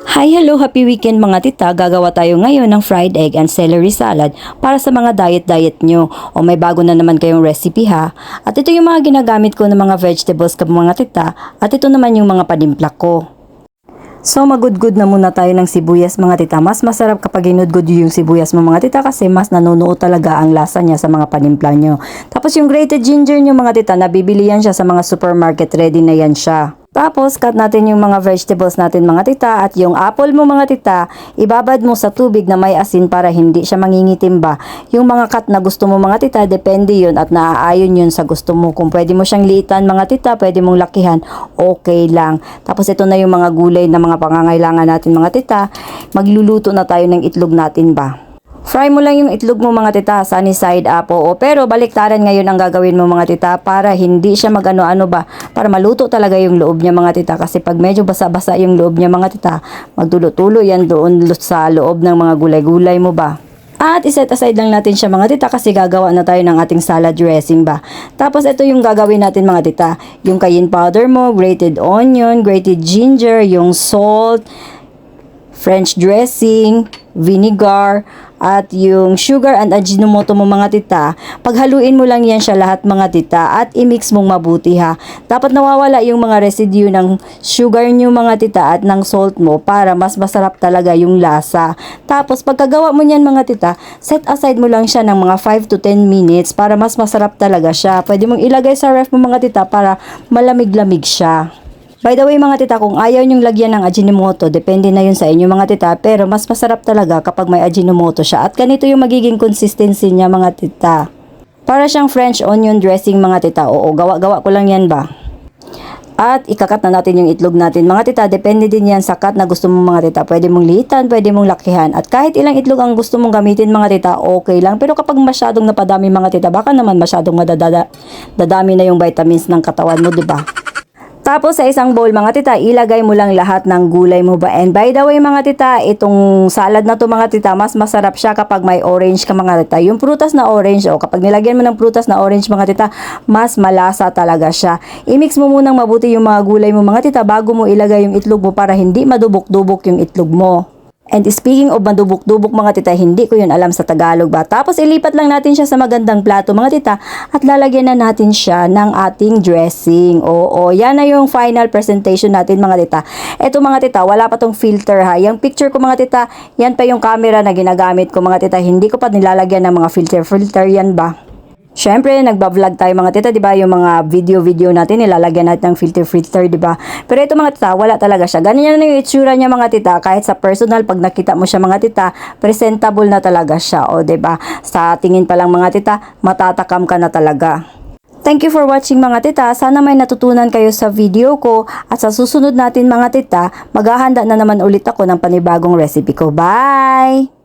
Hi, hello, happy weekend mga tita. Gagawa tayo ngayon ng fried egg and celery salad para sa mga diet nyo. O may bago na naman kayong recipe ha. At ito yung mga ginagamit ko ng mga vegetables ka mga tita. At ito naman yung mga panimpla ko. So magudgud na muna tayo ng sibuyas mga tita. Mas masarap kapag inudgud yung sibuyas mo mga tita kasi mas nanunuot talaga ang lasa niya sa mga panimpla nyo. Tapos yung grated ginger nyo mga tita, nabibili yan siya sa mga supermarket, ready na yan siya. Tapos, cut natin yung mga vegetables natin mga tita at yung apple mo mga tita, ibabad mo sa tubig na may asin para hindi siya mangingitim ba. Yung mga cut na gusto mo mga tita, depende yun at naaayon yun sa gusto mo. Kung pwede mo siyang liitan mga tita, pwede mong lakihan, okay lang. Tapos ito na yung mga gulay na mga pangangailangan natin mga tita, magluluto na tayo ng itlog natin ba. Fry mo lang yung itlog mo mga tita, sunny side up o pero baliktaran ngayon ang gagawin mo mga tita para hindi siya magano-ano ba, para maluto talaga yung loob niya mga tita kasi pag medyo basa-basa yung loob niya mga tita, magtulo-tulo yan doon sa loob ng mga gulay-gulay mo ba. At iset aside lang natin siya mga tita kasi gagawa na tayo ng ating salad dressing ba. Tapos ito yung gagawin natin mga tita, yung cayenne powder mo, grated onion, grated ginger, yung salt, French dressing, vinegar, at yung sugar and ajinomoto mo mga tita. Paghaluin mo lang yan siya lahat mga tita at i-mix mong mabuti ha. Dapat nawawala yung mga residue ng sugar nyo mga tita at ng salt mo para mas masarap talaga yung lasa. Tapos pagkagawa mo niyan mga tita, set aside mo lang siya ng mga 5 to 10 minutes para mas masarap talaga siya. Pwede mong ilagay sa ref mo mga tita para malamig-lamig siya. By the way mga tita, kung ayaw nyong lagyan ng ajinomoto, depende na yun sa inyo mga tita, pero mas masarap talaga kapag may ajinomoto siya. At ganito yung magiging consistency niya mga tita. Para siyang French onion dressing mga tita. Oo, gawa-gawa ko lang yan ba. At ikakat na natin yung itlog natin mga tita, depende din yan sa cut na gusto mong mga tita. Pwede mong liitan, pwede mong lakihan. At kahit ilang itlog ang gusto mong gamitin mga tita, okay lang. Pero kapag masyadong napadami mga tita, baka naman masyadong dadami na yung vitamins ng katawan mo, diba? Tapos sa isang bowl mga tita, ilagay mo lang lahat ng gulay mo ba. And by the way mga tita, itong salad na to mga tita, mas masarap siya kapag may orange ka mga tita. Yung prutas na orange, o kapag nilagyan mo ng prutas na orange mga tita, mas malasa talaga siya. I-mix mo munang mabuti yung mga gulay mo mga tita bago mo ilagay yung itlog mo para hindi madubok-dubok yung itlog mo. And speaking of madubok-dubok mga tita, hindi ko yun alam sa Tagalog ba. Tapos ilipat lang natin siya sa magandang plato mga tita at lalagyan na natin siya ng ating dressing. Oo, yan na yung final presentation natin mga tita. Eto mga tita, wala pa tong filter ha. Yung picture ko mga tita, yan pa yung camera na ginagamit ko mga tita. Hindi ko pa nilalagyan ng mga filter yan ba. Syempre, nagba-vlog tayo mga tita, 'di ba? Yung mga video natin nilalagyan natin ng filter, 'di ba? Pero ito mga tita, wala talaga siya. Ganyan na yung itsura niya mga tita, kahit sa personal pag nakita mo siya mga tita, presentable na talaga siya, o 'di ba? Sa tingin pa lang mga tita, matatakam ka na talaga. Thank you for watching mga tita. Sana may natutunan kayo sa video ko at sa susunod natin mga tita, maghahanda na naman ulit ako ng panibagong recipe ko. Bye!